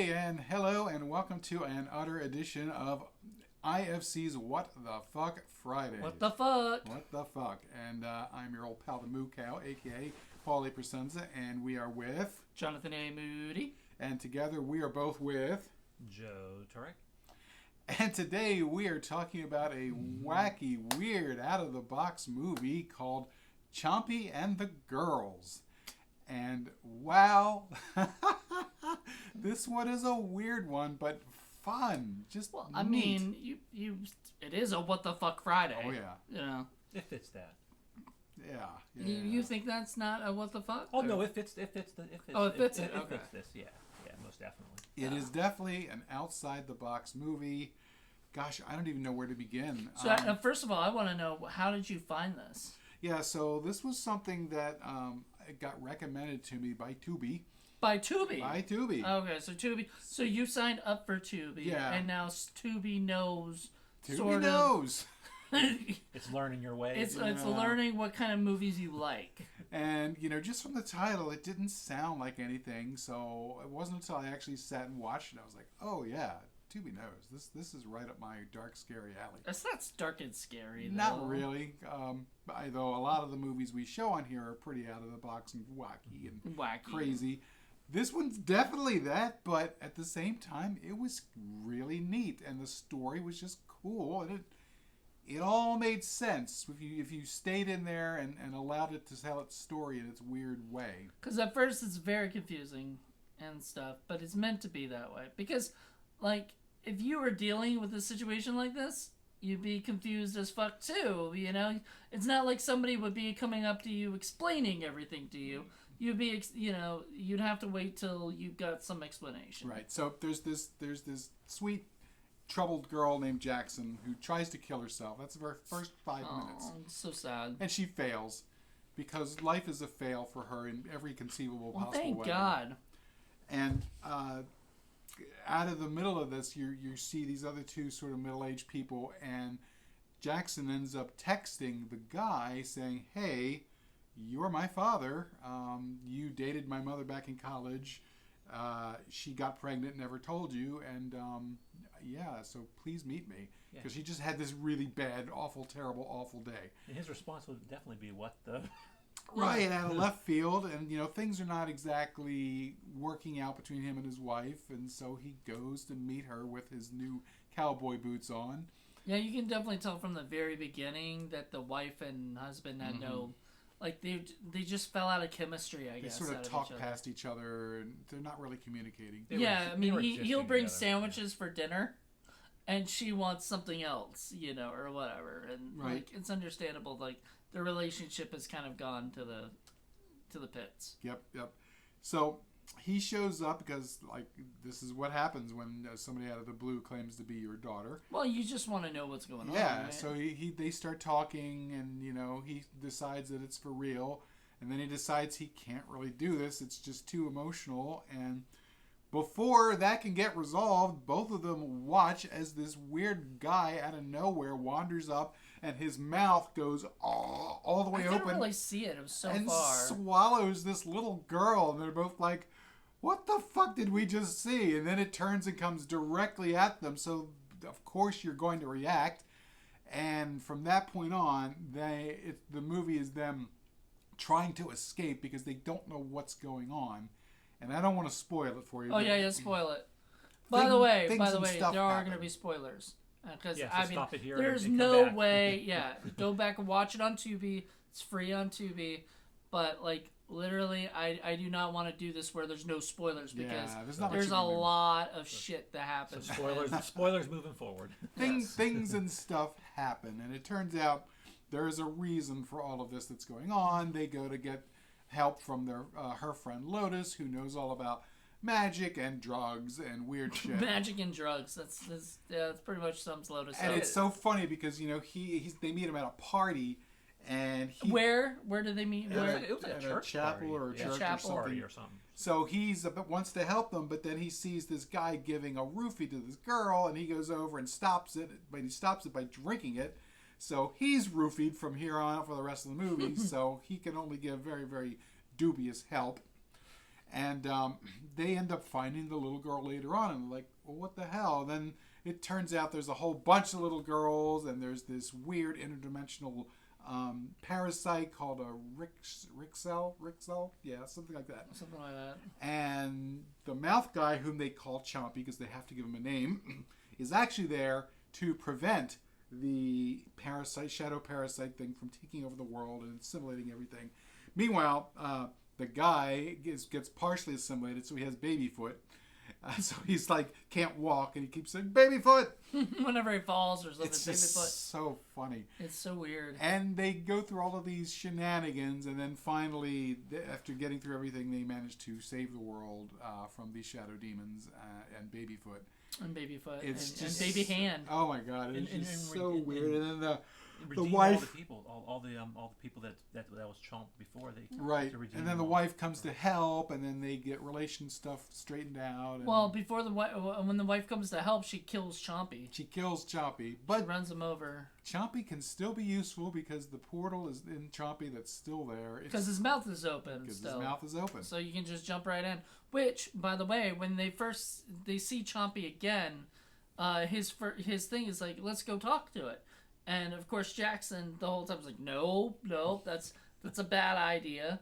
And hello and welcome to an utter edition of IFC's What the Fuck Friday. What the fuck? What the fuck? And I'm your old pal, the Moo Cow, a.k.a. A Presenza, and we are with... Jonathan A Moody. And together we are both with... Joe Turek. And today we are talking about a wacky, weird, out-of-the-box movie called Chompy and the Girls. And wow, this one is a weird one, but fun. Just Well, neat. I mean, it is a What the Fuck Friday. Oh yeah, You know. It fits that. yeah. You think that's not a What the Fuck? Oh Or- no, it fits. Oh, it fits it. It Okay. fits this. Yeah, most definitely. It is definitely an outside-the-box movie. Gosh, I don't even know where to begin. So, first of all, I want to know, how did you find this? Yeah, so this was something that it got recommended to me by Tubi. By Tubi. By Tubi. Okay, so Tubi. So you signed up for Tubi, Yeah. and now Tubi knows. Tubi knows. It's learning your way. It's Yeah. learning what kind of movies you like. And, just from the title, it didn't sound like anything. So it wasn't until I actually sat and watched it, I was like, oh, yeah, Tubi knows. This is right up my dark, scary alley. That's not dark and scary, though. Not really. Though a lot of the movies we show on here are pretty out of the box and wacky and Wacky. crazy. This one's definitely that, but at the same time, it was really neat. And the story was just cool. And it all made sense if you stayed in there and allowed it to tell its story in its weird way. Because at first it's very confusing and stuff, but it's meant to be that way. Because, like, if you were dealing with a situation like this, you'd be confused as fuck too, It's not like somebody would be coming up to you explaining everything to you. You'd be, you'd have to wait till you got some explanation. Right. So there's this sweet troubled girl named Jackson who tries to kill herself. That's her first 5 minutes. Oh, so sad. And she fails because life is a fail for her in every conceivable Well, possible thank way. God. And out of the middle of this, you see these other two sort of middle-aged people, and Jackson ends up texting the guy saying, hey, you're my father. You dated my mother back in college. She got pregnant, never told you, and so please meet me. Because she just had this really bad, awful, terrible, awful day. And his response would definitely be, "What the?" Right, out of left field, and things are not exactly working out between him and his wife, and so he goes to meet her with his new cowboy boots on. Yeah, you can definitely tell from the very beginning that the wife and husband had no, like they just fell out of chemistry. I guess They sort out of talk past each other, and they're not really communicating. He'll bring together. sandwiches for dinner, and she wants something else, or whatever, and Right. like it's understandable. Like the relationship has kind of gone to the pits. Yep. So he shows up because, like, this is what happens when somebody out of the blue claims to be your daughter. Well, you just want to know what's going on. Yeah, Right? so they start talking, and he decides that it's for real, and then he decides he can't really do this. It's just too emotional, and before that can get resolved, both of them watch as this weird guy out of nowhere wanders up, and his mouth goes all the way I open. couldn't really see it. It was so and far. swallows this little girl, and they're both like, what the fuck did we just see? And then it turns and comes directly at them, so of course you're going to react. And from that point on, the movie is them trying to escape because they don't know what's going on. And I don't want to spoil it for you. Oh but yeah, spoil it. By the way, things and there stuff are happen. going to be spoilers. Because Yeah, so I mean, stop it here there's and come no back. way. Yeah, go back and watch it on Tubi. It's free on Tubi. But like literally, I do not want to do this where there's no spoilers because Yeah, there's not much there's you a can do. lot of shit that So happens. spoilers moving forward. Things and stuff happen, and it turns out there is a reason for all of this that's going on. They go to get help from her friend Lotus, who knows all about magic and drugs and weird shit. Magic and drugs. That's pretty much sums Lotus And up. it's so funny because they meet him at a party, and Where do they meet? At Where? It was a at a church chapel party. or a Yeah, church chapel. or party something. or something. So wants to help them, but then he sees this guy giving a roofie to this girl, and he goes over and stops it, but he stops it by drinking it. So he's roofied from here on out for the rest of the movie, so he can only give very, very dubious help. And they end up finding the little girl later on, and they're like, well, what the hell? And then it turns out there's a whole bunch of little girls, and there's this weird interdimensional parasite called a Rixel, yeah, something like that. Something like that. And the mouth guy, whom they call Chompy because they have to give him a name, is actually there to prevent the shadow parasite thing from taking over the world and assimilating everything. Meanwhile, the guy gets partially assimilated, so he has baby foot. So he's like, can't walk, and he keeps saying, baby foot! Whenever he falls or something, It's baby just foot. so funny. It's so weird. And they go through all of these shenanigans, and then finally, after getting through everything, they manage to save the world from these shadow demons and Babyfoot. And Babyfoot. It's and just, Baby Hand. Oh my God! It's just so weird. And then the redeem wife, all the people that was Chomp before they right, to and then the wife comes to help, and then they get relation stuff straightened out. And Well, before when the wife comes to help, she kills Chompy. she kills Chompy, She but runs him over Chompy can still be useful because the portal is in Chompy that's still there. because his mouth is open. Because Still. his mouth is open. So you can just jump right in. Which, by the way, when they see Chompy again, his thing is like, let's go talk to it. And of course Jackson the whole time is like, no, that's a bad idea.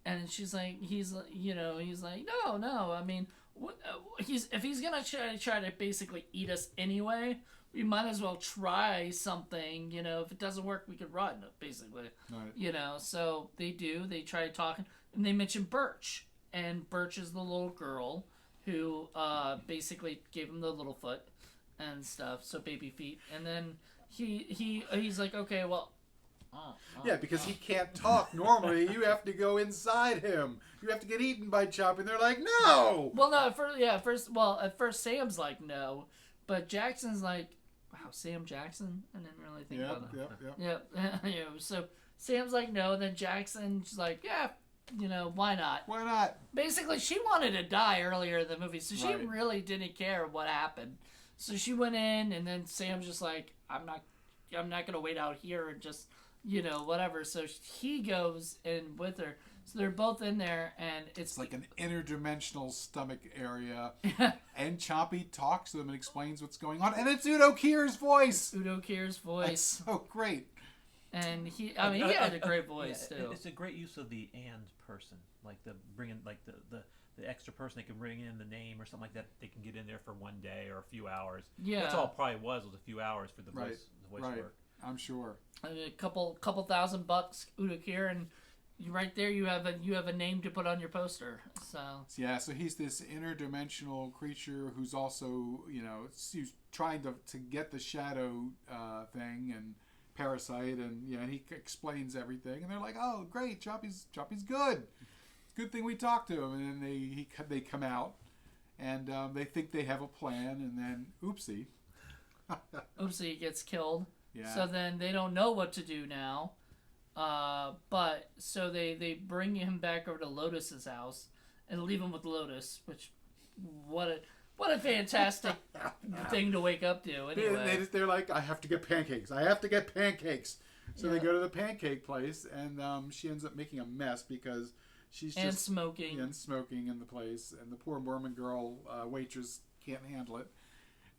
And he's like, no. I mean, if he's gonna try to basically eat us anyway, we might as well try something. If it doesn't work, we could run. Basically, Right. So they try talking, and they mention Birch, and Birch is the little girl who basically gave him the little foot and stuff, so baby feet, and then. He's like, okay, well, Yeah, because he can't talk normally. You have to go inside him. You have to get eaten by Chompy. And they're like, no! Well, no, at first Sam's like, no. But Jackson's like, wow, Sam Jackson? I didn't really think about that. Yep. So Sam's like, no. And then Jackson's like, yeah, why not? Why not? Basically, she wanted to die earlier in the movie, so she Right. really didn't care what happened. So she went in, and then Sam's just like, I'm not gonna wait out here and just, whatever. So he goes in with her. So they're both in there, and It's like an interdimensional stomach area. And Chompy talks to them and explains what's going on. And it's Udo Kier's voice! Udo Kier's It's voice, so great. and he had a great voice too. It's a great use of the and person, like the bringing like the extra person they can bring in the name or something like that. They can get in there for one day or a few hours. Yeah, That's all it probably was a few hours for the Right. voice Right. work. I'm sure. a couple $1,000, Udo Kier, and right there you have a name to put on your poster. So Yeah, so he's this interdimensional creature who's also, he's trying to get the shadow thing and parasite, and and he explains everything, and they're like, oh, great, Chompy's good. Good thing we talked to him, and then they come out, and they think they have a plan, and then oopsie. Oopsie gets killed. Yeah. So then they don't know what to do now. But so they bring him back over to Lotus's house and leave him with Lotus, which what a fantastic thing to wake up to. Anyway, They're like, I have to get pancakes. So they go to the pancake place, and she ends up making a mess because she's just smoking in the place, and the poor Mormon girl waitress can't handle it.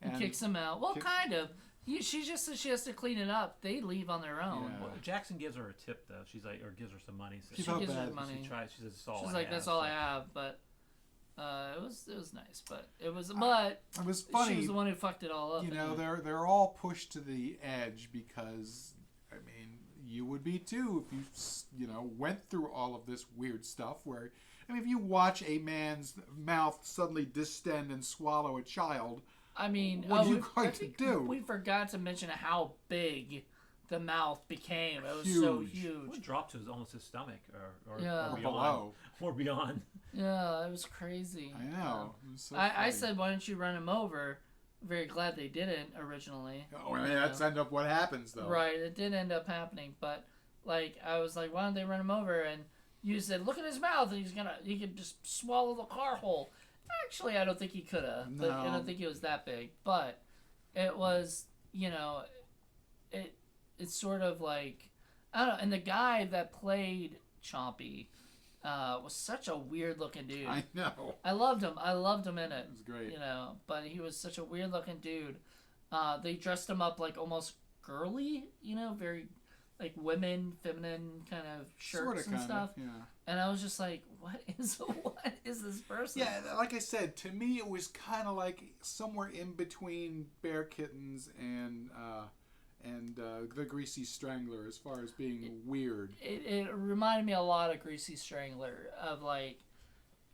and kicks him out. Well, kind of. She just says she has to clean it up. They leave on their own. Yeah. Well, Jackson gives her a tip though. She's like, or gives her some money. So She's She not gives her bad. money. She tries. She says, "It's all She's I like, have." that's all So- I have. But it was nice. But it was funny. She was the one who fucked it all up. They're all pushed to the edge because, I mean, you would be too if you went through all of this weird stuff. Where, I mean, if you watch a man's mouth suddenly distend and swallow a child, I mean, what are you going to do? We forgot to mention how big the mouth became. It was so Huge. huge. It dropped to almost his stomach, or Yeah. or beyond. Below. Or beyond. Yeah, it was crazy. I know. It was so I funny. said, why don't you run him over? Very glad they didn't originally. Oh, I mean, that's end up what happens though. Right, it did end up happening, but I was like, why don't they run him over? And you said, look at his mouth, and he could just swallow the car whole. Actually, I don't think he could have. But I No. don't think he was that big. But it was, it's sort of like, I don't know. And the guy that played Chompy, was such a weird looking dude. I know. I loved him. I loved him in it. It was great. You know, but he was such a weird looking dude. They dressed him up like almost girly, you know, very like feminine kind of shirts Sorta, and kinda, stuff. yeah. And I was just like, what is this person? Yeah, like I said, to me it was kind of like somewhere in between Bear Kittens and the Greasy Strangler as far as being weird. It reminded me a lot of Greasy Strangler, of like,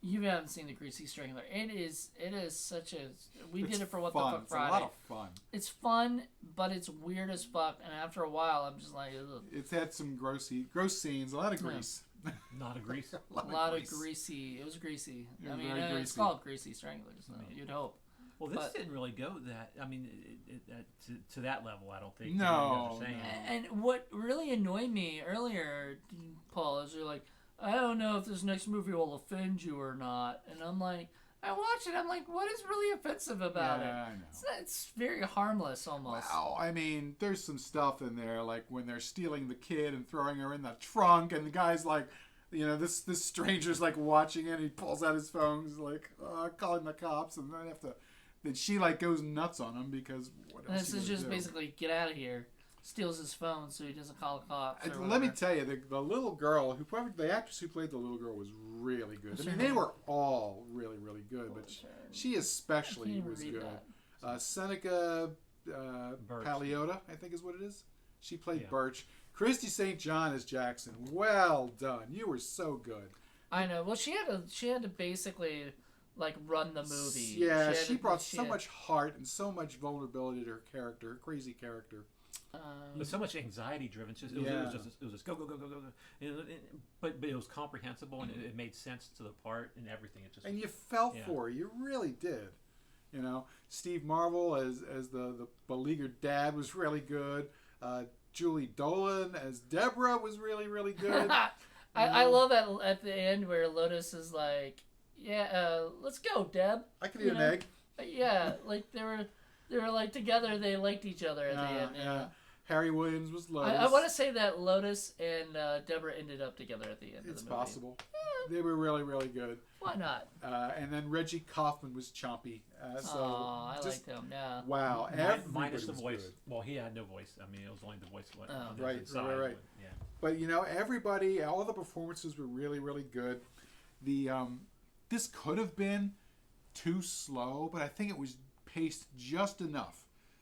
you haven't seen the Greasy Strangler. It is such a, we did it for What the Fuck Friday. It's a lot of fun. It's fun, but it's weird as fuck, and after a while I'm just like, ugh. It's had some gross scenes, a lot of grease. Not a grease. A lot of greasy. It was greasy. It was I mean, very it's greasy. called Greasy Strangler, so you'd hope. Well, this But- didn't really go that. I mean, to that level, I don't think. No, you guys are saying. And what really annoyed me earlier, Paul, is you're like, I don't know if this next movie will offend you or not. And I'm like, I watch it, I'm like, what is really offensive about it? I know. It's very harmless almost. Wow, I mean, there's some stuff in there, like when they're stealing the kid and throwing her in the trunk, and the guy's like, you know, this stranger's like watching it, and he pulls out his phone, he's like, calling the cops, and then she like goes nuts on him because what And else? this is just basically get out of here. Steals his phone so he doesn't call the cops. Or Let me whatever. tell you, the little girl, the actress who played the little girl was really good. What's I mean, her they name? were all really, really good, but she especially I can't was even read good. Seneca Birch. Paliota, I think is what it is. She played Yeah. Birch. Christy St. John as Jackson. Well done. You were so good. I know. Well, she had to basically like run the movie. Yeah, had she to- brought she so had- much heart and so much vulnerability to her character, her crazy character. But so much anxiety driven. It was just go. But it was comprehensible and it made sense to the part and everything. It just And you felt Yeah. for her. You really did. You know, Steve Marvel as the beleaguered dad was really good. Julie Dolan as Deborah was really, really good. I love that at the end where Lotus is like, "Yeah, let's go, Deb." I could eat You an know? egg. Yeah, like they were like together. They liked each other at the end. Yeah. Harry Williams was Lotus. I want to say that Lotus and Deborah ended up together at the end. It's of the movie. possible. They were really, really good. Why not? And then Reggie Kaufman was Chompy. I liked him. Yeah. Wow. minus the everybody was voice. good. Well, he had no voice. I mean, it was only the voice. On the Right, inside, right. but, yeah. But you know, everybody, all the performances were really, really good. The this could have been too slow, but I think it was paced just enough.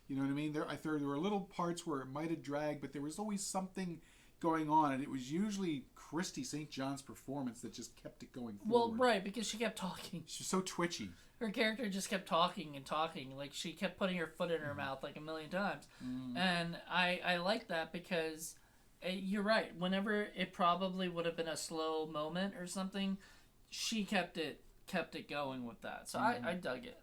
You know what I mean? I thought there were little parts where it might have dragged, but there was always something going on, and it was usually Christy St. John's performance that just kept it going forward. Well, right, because she kept talking. She's so twitchy. Her character just kept talking and talking. Like, she kept putting her foot in her mouth like a million times. And I like that because you're right. Whenever it probably would have been a slow moment or something, she kept it going with that. So I dug it.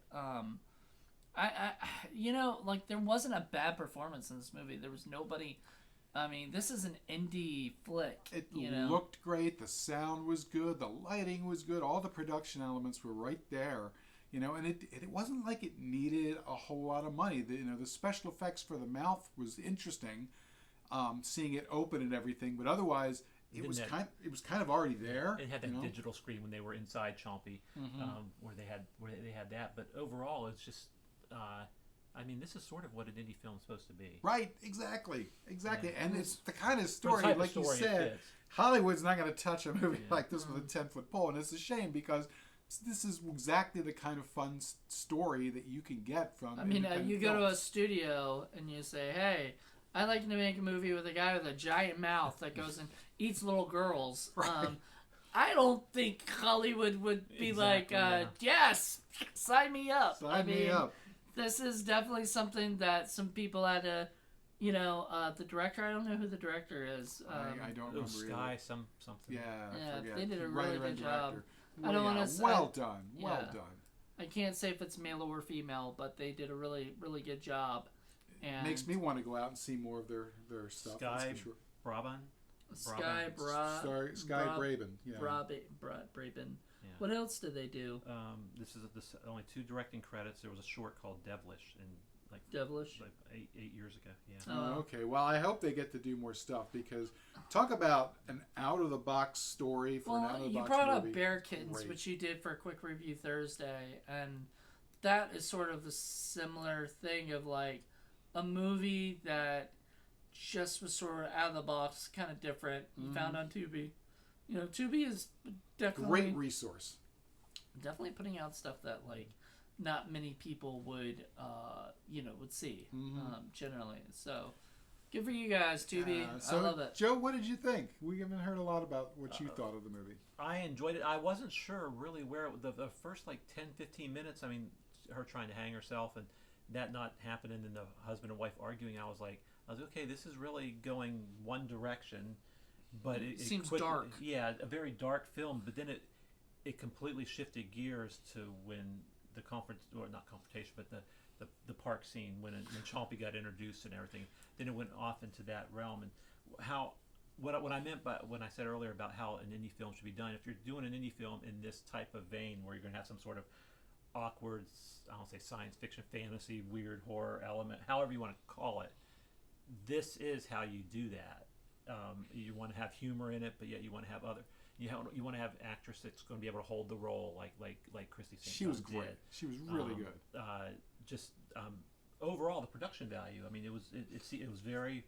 I you know, like, there wasn't a bad performance in this movie. There was nobody. I mean, this is an indie flick. It you know? looked great. The sound was good. The lighting was good. All the production elements were right there. You know, and it wasn't like it needed a whole lot of money. The special effects for the mouth was interesting, seeing it open and everything. But otherwise, it was kind of already there. It had that digital screen when they were inside Chompy, where they had that. But overall, it's just. I mean, this is sort of what an indie film is supposed to be. Right, exactly. Yeah. And it's the kind of story, type of like story you it said, fits. Hollywood's not going to touch a movie Yeah. like this with a 10-foot pole. And it's a shame because this is exactly the kind of fun story that you can get from I mean, independent you go to a films. studio and you say, hey, I'd like to make a movie with a guy with a giant mouth that goes and eats little girls. Right. I don't think Hollywood would be Exactly, like, yes, sign me up. Sign me up. This is definitely something that some people had to, the director, I don't know who the director is. I don't It remember was either. Sky something. Yeah, I Yeah, forget. they did a Writer really and good job. director. I don't Yeah, wanna say- Well done. Well Yeah. done. I can't say if it's male or female, but they did a really, really good job. And Makes me want to go out and see more of their stuff. that's Sky for sure. Brabant. Sky Sky Braben. Yeah. Braben. Yeah. What else did they do? This is only 2 directing credits. There was a short called Devilish, and Devilish. like 8 years ago. Yeah. Oh. Okay, well, I hope they get to do more stuff because talk about an out-of-the-box story for an Well, out-of-the-box you brought movie. up Bear Kittens, Great. which you did for a quick review Thursday, and that is sort of a similar thing of like a movie that just was sort of out of the box, kind of different. You found on Tubi. You know, Tubi is definitely Great resource. definitely putting out stuff that like not many people would would see generally. So good for you guys, Tubi. So, I love it. Joe, what did you think? We haven't heard a lot about what you thought of the movie. I enjoyed it. I wasn't sure really where the first like 10-15 minutes. I mean, her trying to hang herself and that not happening, and the husband and wife arguing. I was like, okay, this is really going one direction, but it seems quickly, dark. Yeah, a very dark film. But then it completely shifted gears to when the confrontation, but the park scene when Chompy got introduced and everything. Then it went off into that realm, and how what I meant by when I said earlier about how an indie film should be done. If you're doing an indie film in this type of vein, where you're going to have some sort of awkward, I don't say science fiction, fantasy, weird horror element, however you want to call it, this is how you do that. You want to have humor in it, but yet you want to have other. You want to have actress that's going to be able to hold the role, like Christy St. She was great. She was really good. Overall, the production value. I mean, it was very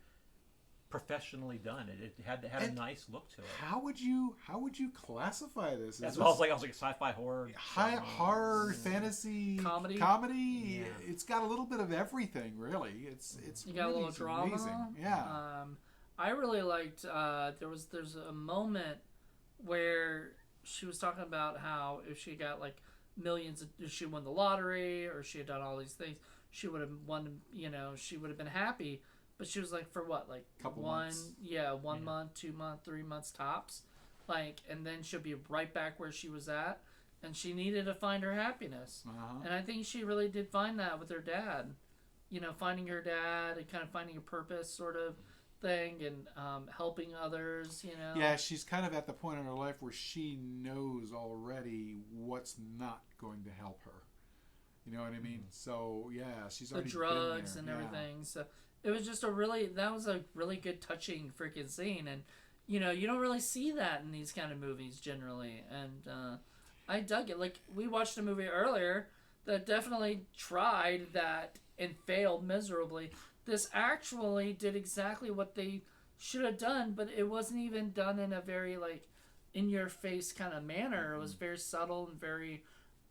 professionally done. It had a nice look to it. How would you classify this? That's what I was like. I was like a sci-fi horror, horror, fantasy, Comedy. Yeah. It's got a little bit of everything, really. It's You got really a little drama. amazing. Yeah. I really liked. There's a moment where she was talking about how if she got like millions, if she won the lottery or she had done all these things, she would have won. She would have been happy. But she was like, for what, like Couple one months. One month, 2 months, 3 months tops, like, and then she'll be right back where she was at, and she needed to find her happiness, and I think she really did find that with her dad, finding her dad and kind of finding a purpose, sort of thing, and helping others, Yeah, she's kind of at the point in her life where she knows already what's not going to help her. You know what I mean? So yeah, she's the already drugs been and there. everything. So it was just that was a really good touching freaking scene, and you don't really see that in these kind of movies generally, and I dug it. Like, we watched a movie earlier that definitely tried that and failed miserably. This actually did exactly what they should have done, but it wasn't even done in a very like in your face kind of manner. It was very subtle and very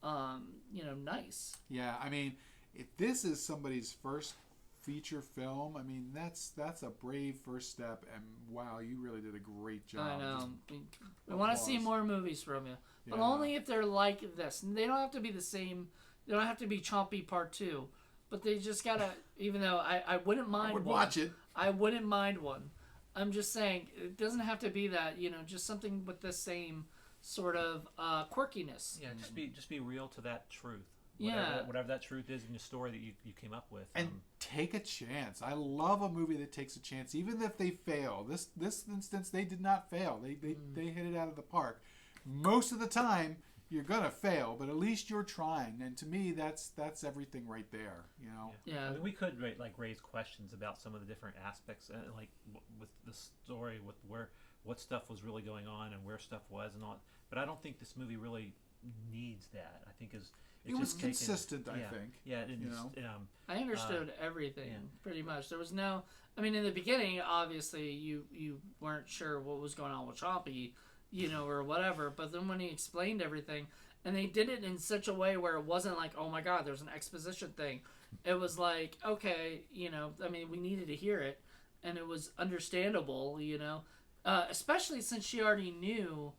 nice. Yeah, I mean, if this is somebody's first feature film, I mean, that's a brave first step, and wow, you really did a great job. I know. We want to see more movies from you, but Yeah. only if they're like this. And they don't have to be the same. They don't have to be Chompy Part 2, but they just gotta. Even though I wouldn't mind. I would one. watch it. I wouldn't mind one. I'm just saying it doesn't have to be that. Just something with the same sort of quirkiness. Yeah, just be real to that truth. Yeah. Whatever that truth is in the story that you came up with. And take a chance. I love a movie that takes a chance, even if they fail. This instance, they did not fail. They hit it out of the park. Most of the time, you're gonna fail, but at least you're trying. And to me, that's everything right there. Yeah. I mean, we could raise questions about some of the different aspects, like with the story, with what stuff was really going on and where stuff was and all. But I don't think this movie really needs that. I think It was consistent, I think. Yeah, I understood everything pretty much. There was no. I mean, in the beginning, obviously, you weren't sure what was going on with Chompy, or whatever. But then when he explained everything, and they did it in such a way where it wasn't like, oh my God, there's an exposition thing. It was like, okay, I mean, we needed to hear it, and it was understandable, especially since she already knew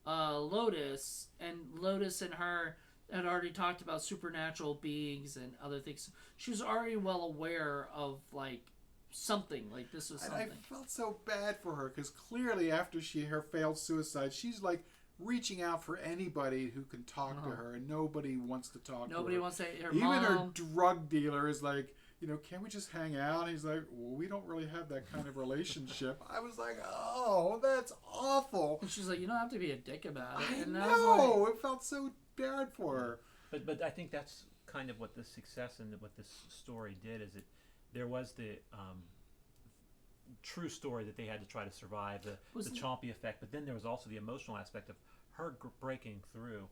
Lotus, and Lotus and her had already talked about supernatural beings and other things. She was already well aware of like something, like this was something. And I felt so bad for her because clearly after her failed suicide, she's like reaching out for anybody who can talk to her, and nobody wants to talk to her. Nobody wants to. Her Even mom. her drug dealer is like, can we just hang out? And he's like, well, we don't really have that kind of relationship. I was like, oh, that's awful. And she's like, you don't have to be a dick about it. I And know. I was like, It felt so bad for her. But I think that's kind of what the success and what this story did is there was the true story that they had to try to survive the Chompy effect, but then there was also the emotional aspect of her breaking through.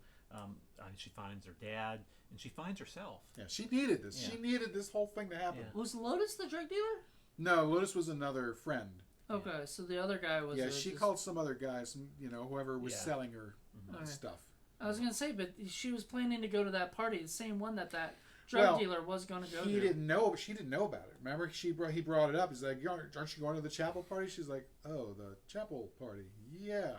She finds her dad and she finds herself. Yeah, she needed this. Yeah. She needed this whole thing to happen. Yeah. Was Lotus the drug dealer? No, Lotus was another friend. Okay, so the other guy was. Yeah, she called some other guys, whoever was selling her stuff. I was gonna say, but she was planning to go to that party, the same one that drug dealer was going to go to. She didn't know about it. Remember, he brought it up. He's like, "Aren't you going to the chapel party?" She's like, "Oh, the chapel party, yeah."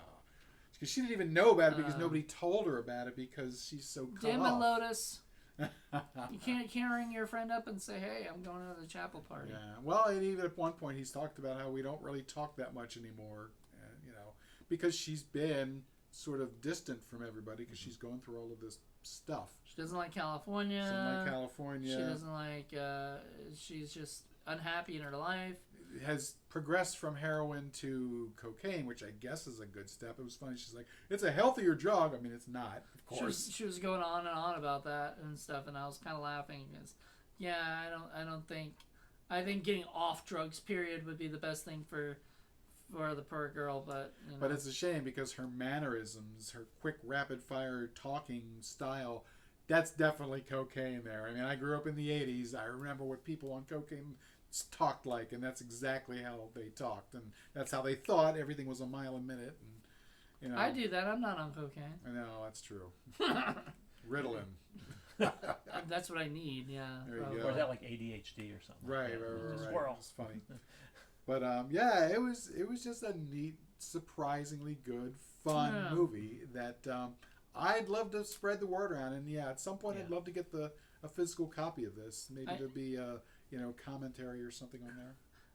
Because she didn't even know about it because nobody told her about it because she's so cut damn off. it, Lotus. You can't ring your friend up and say, "Hey, I'm going to the chapel party." Yeah. Well, and even at one point he's talked about how we don't really talk that much anymore, because she's been sort of distant from everybody because she's going through all of this stuff. She doesn't like California. She doesn't like California. She doesn't like. She's just unhappy in her life. Has progressed from heroin to cocaine, which I guess is a good step. It was funny. She's like, "It's a healthier drug." I mean, it's not, of course. She was going on and on about that and stuff, and I was kind of laughing because, I think getting off drugs, period, would be the best thing for the poor girl, but But it's a shame because her mannerisms, her quick, rapid-fire talking style, that's definitely cocaine there. I mean, I grew up in the 80s. I remember what people on cocaine talked like, and that's exactly how they talked, and that's how they thought everything was a mile a minute. And I do that. I'm not on cocaine. I know, that's true. Ritalin. That's what I need. Yeah. There you go. Or is that like ADHD or something? Right. Squirrel. It's funny. But it was just a neat, surprisingly good, fun movie that I'd love to spread the word around. And at some point I'd love to get a physical copy of this. Maybe there'd be commentary or something on there.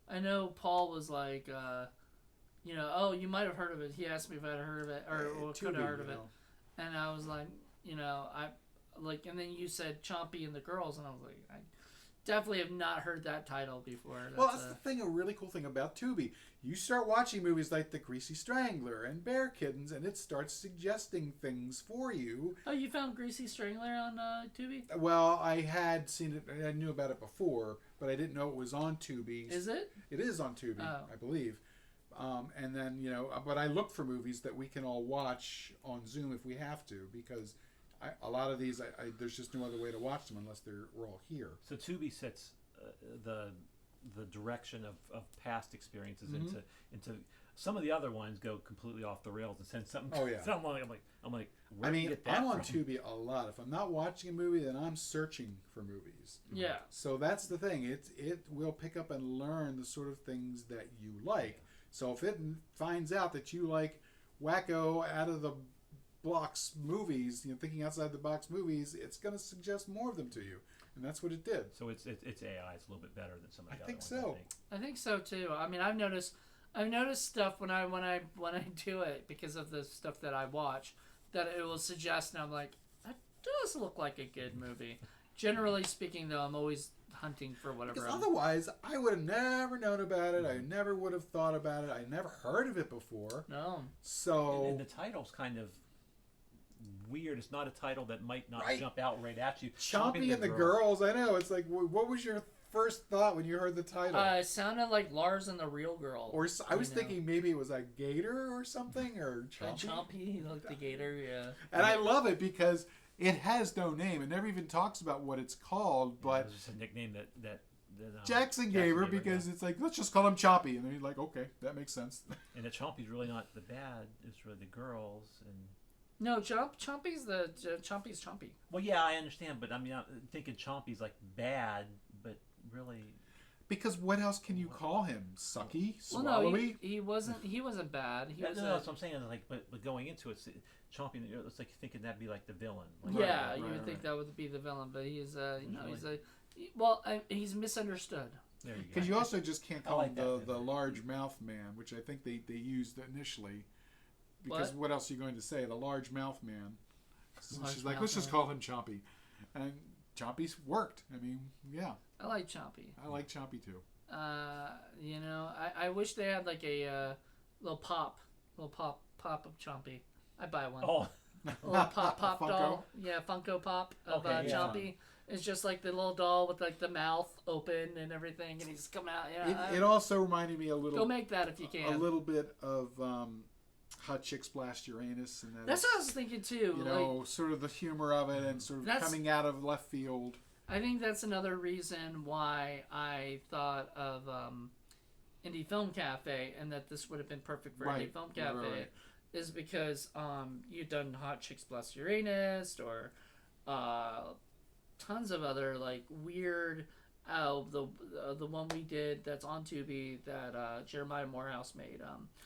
I know Paul was like, oh, you might have heard of it. He asked me if I'd heard of it or could have heard of it, and I was like, and then you said Chompy and the Girls, and I was like, I definitely have not heard that title before. That's the thing. A really cool thing about Tubi, you start watching movies like The Greasy Strangler and Bear Kittens, and it starts suggesting things for you. Oh, you found Greasy Strangler on Tubi? Well, I had seen it. I knew about it before, but I didn't know it was on Tubi. Is it? It is on Tubi, I believe. And then but I look for movies that we can all watch on Zoom if we have to, because a lot of these, there's just no other way to watch them unless we're all here. So Tubi sets the direction of past experiences into some of the other ones go completely off the rails and send something. Oh yeah. I'm like. Where do you get that I'm on from? Tubi a lot. If I'm not watching a movie, then I'm searching for movies. Yeah. So that's the thing. It will pick up and learn the sort of things that you like. So if it finds out that you like wacko out of the blocks movies, thinking outside the box movies, it's going to suggest more of them to you, and that's what it did. So it's AI. It's a little bit better than some of the other ones. So. I think so too. I mean, I've noticed stuff when I do it because of the stuff that I watch that it will suggest, and I'm like, that does look like a good movie. Generally speaking, though, I'm always hunting for whatever. Because otherwise, I would have never known about it. I never would have thought about it. I never heard of it before. No. So. And the title's kind of weird. It's not a title that might not jump out right at you. Chompy and the Girls. I know. It's like, what was your first thought when you heard the title? It sounded like Lars and the Real Girl. Or I was thinking maybe it was a gator or something, or Chompy. Chompy, like the gator, yeah. And I love it because it has no name. It never even talks about what it's called, but it's just a nickname that Jackson gave her because it's like, let's just call him Chompy, and then you're like, okay, that makes sense. And the Chompy's really not the bad; it's really the girls and. No, Chompy's Chompy. Well, yeah, I understand, but I mean, I'm thinking Chompy's like bad, but really. Because what else can you call him? Sucky? Swallowy? Well, no, he wasn't bad. That's what I'm saying. Like, but going into it, Chompy, it's like thinking that'd be like the villain. Like, you would think that would be the villain, but he's he's misunderstood. There you go. Because you also just can't call him the large mouth man, which I think they used initially. Because what else are you going to say? The large mouth man. She's like, let's just call him Chompy. And Chompy's worked. I mean, yeah. I like Chompy. I like Chompy too. I wish they had like a little pop of Chompy. I'd buy one. Oh. A little pop Funko? doll. Yeah, Funko Pop of Chompy. It's just like the little doll with like the mouth open and everything, and he's coming out. Yeah, It also reminded me a little. Go make that if you can. A little bit of Hot Chicks Blast Uranus, and that's what I was thinking too. You know, sort of the humor of it, and sort of coming out of left field. I think that's another reason why I thought of Indie Film Cafe, and that this would have been perfect for Indie Film Cafe, is because you've done Hot Chicks Blast Uranus or tons of other like weird. The one we did that's on Tubi that Jeremiah Morehouse made.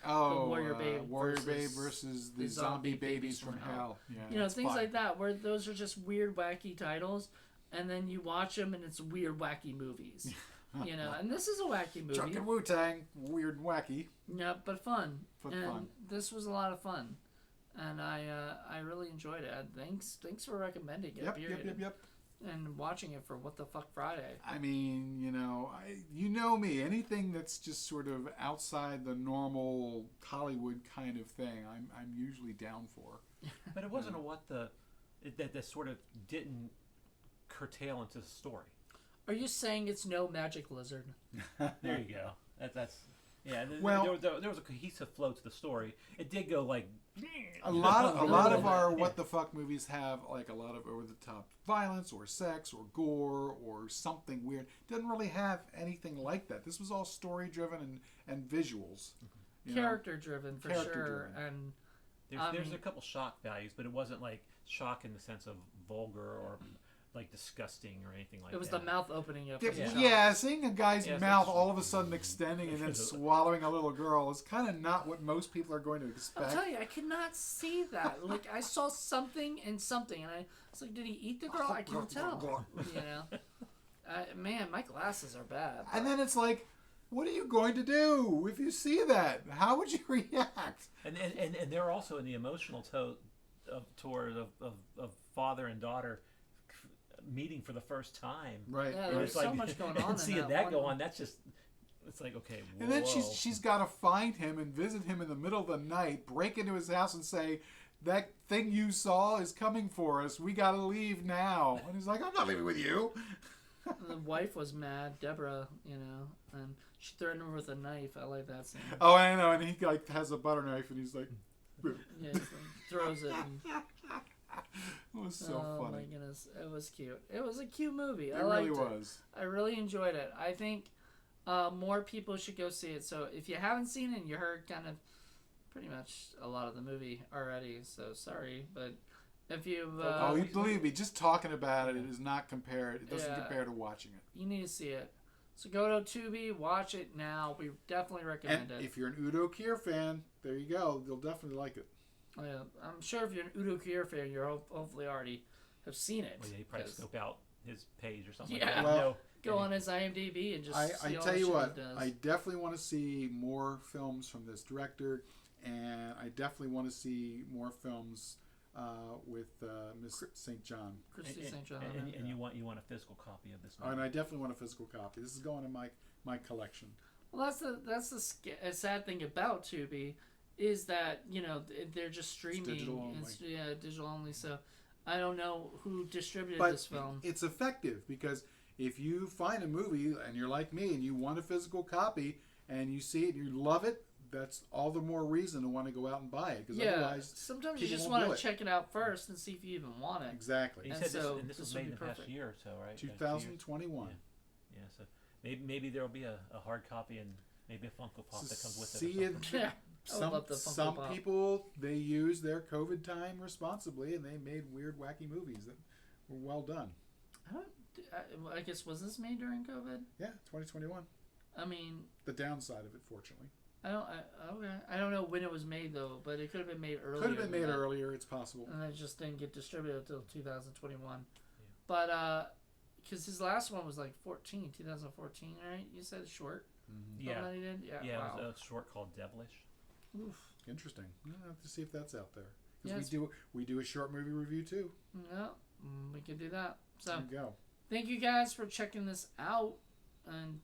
The Warrior Babe versus the Zombie Babies from Hell. Yeah, you know, things like that, where those are just weird, wacky titles, and then you watch them and it's weird, wacky movies. You know, and this is a wacky movie. Chuck and Wu-Tang, weird and wacky. Yeah, but fun. This was a lot of fun, and I really enjoyed it. Thanks for recommending it. Yep. And watching it for What the Fuck Friday. I mean, you know me. Anything that's just sort of outside the normal Hollywood kind of thing, I'm usually down for. But it wasn't that sort of didn't curtail into the story. Are you saying it's no Magic Lizard? There you go. That's yeah. Well, there was a cohesive flow to the story. It did go like a lot of our what the fuck movies have like a lot of over the top violence or sex or gore or something weird. Doesn't really have anything like that. This was all story driven and visuals. Character driven for sure. And there's a couple shock values, but it wasn't like shock in the sense of vulgar or like disgusting or anything like that. It was the mouth opening up. Seeing a guy's mouth all of a sudden extending and then swallowing a little girl is kind of not what most people are going to expect. I'll tell you, I could not see that. Like, I saw something, and I was like, did he eat the girl? I can't tell. You know? Man, my glasses are bad. And then it's like, what are you going to do if you see that? How would you react? And they're also in the emotional toward of father and daughter meeting for the first time. Right. Yeah, there's so much going on. And seeing that go on, that's just, it's like, okay, whoa. And then she's got to find him and visit him in the middle of the night, break into his house and say, that thing you saw is coming for us. We got to leave now. And he's like, I'm not leaving with you. The wife was mad, Deborah, you know, and she threatened her with a knife. I like that scene. Oh, I know. And he like has a butter knife and he's like, yeah, he like, throws it. And, it was so funny. Oh my goodness, it was cute. It was a cute movie. It really was. I really enjoyed it. I think more people should go see it. So if you haven't seen it, and you heard kind of pretty much a lot of the movie already, so sorry, but if you've you believe me, just talking about it is not compared. It doesn't compare to watching it. You need to see it. So go to Tubi, watch it now. We definitely recommend it. If you're an Udo Kier fan, there you go. You'll definitely like it. Oh, yeah. I'm sure if you're an Udo Kier fan, you're hopefully already have seen it. Well, yeah, you probably scope out his page or something. Yeah, like that. Well, go on his IMDb and just. I tell you what, I definitely want to see more films from this director, and I definitely want to see more films with Miss St. John. Christy St. John. And you want a physical copy of this movie. And I definitely want a physical copy. This is going in my collection. Well, that's the sad thing about Tubi, is that, you know, they're just streaming. It's digital only. Digital only. So I don't know who distributed this film. It's effective because if you find a movie and you're like me and you want a physical copy and you see it and you love it, that's all the more reason to want to go out and buy it. Because otherwise, sometimes you just want to check it out first and see if you even want it. Exactly. You said this was made in the past year or so, right? 2021. Yeah, so maybe there will be a hard copy and maybe a Funko Pop that comes with See it. Yeah. Some people, they use their COVID time responsibly, and they made weird, wacky movies that were well done. I guess, was this made during COVID? Yeah, 2021. I mean, the downside of it, fortunately. I don't know when it was made though, but it could have been made earlier. Could have been made earlier. It's possible. And it just didn't get distributed until 2021. Yeah. But because his last one was like 2014, right? You said short. Mm-hmm. Yeah. That he did? Yeah. Wow. Wow. It was a short called Devilish. Oof. Interesting. I'll have to see if that's out there. Yes. Because we do a short movie review too. Yeah, we can do that. So there you go. Thank you guys for checking this out, and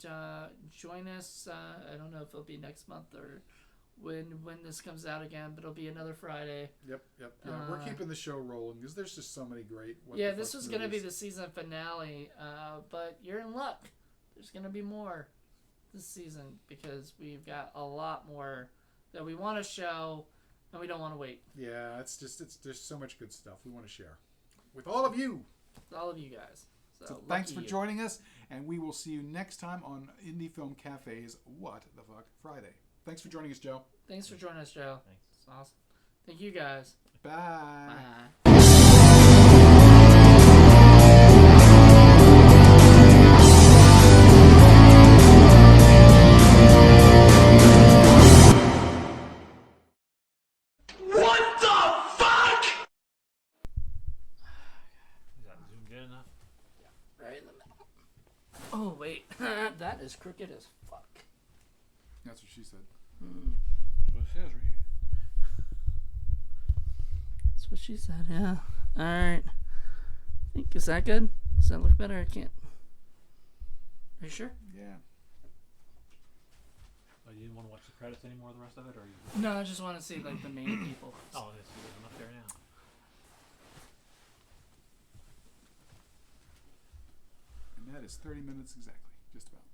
join us. I don't know if it'll be next month or when this comes out again, but it'll be another Friday. Yep. We're keeping the show rolling because there's just so many great. This was going to be the season finale, but you're in luck. There's going to be more this season because we've got a lot more that we want to show, and we don't want to wait. Yeah, there's so much good stuff we want to share with all of you. With all of you guys. So thanks for joining us, and we will see you next time on Indie Film Cafe's What the Fuck Friday. Thanks for joining us, Joe. Thanks for joining us, Joe. Thanks. It's awesome. Thank you guys. Bye. Bye. Is that zoomed in enough? Right in the middle. Oh, wait. That is crooked as fuck. That's what she said. That's what it says right here. That's what she said, yeah. Alright. Is that good? Does that look better? I can't. Are you sure? Yeah. Oh, you didn't want to watch the credits anymore, the rest of it, or you? No, I just want to see like the main people. Oh, there's them up there now. And that is 30 minutes exactly, just about.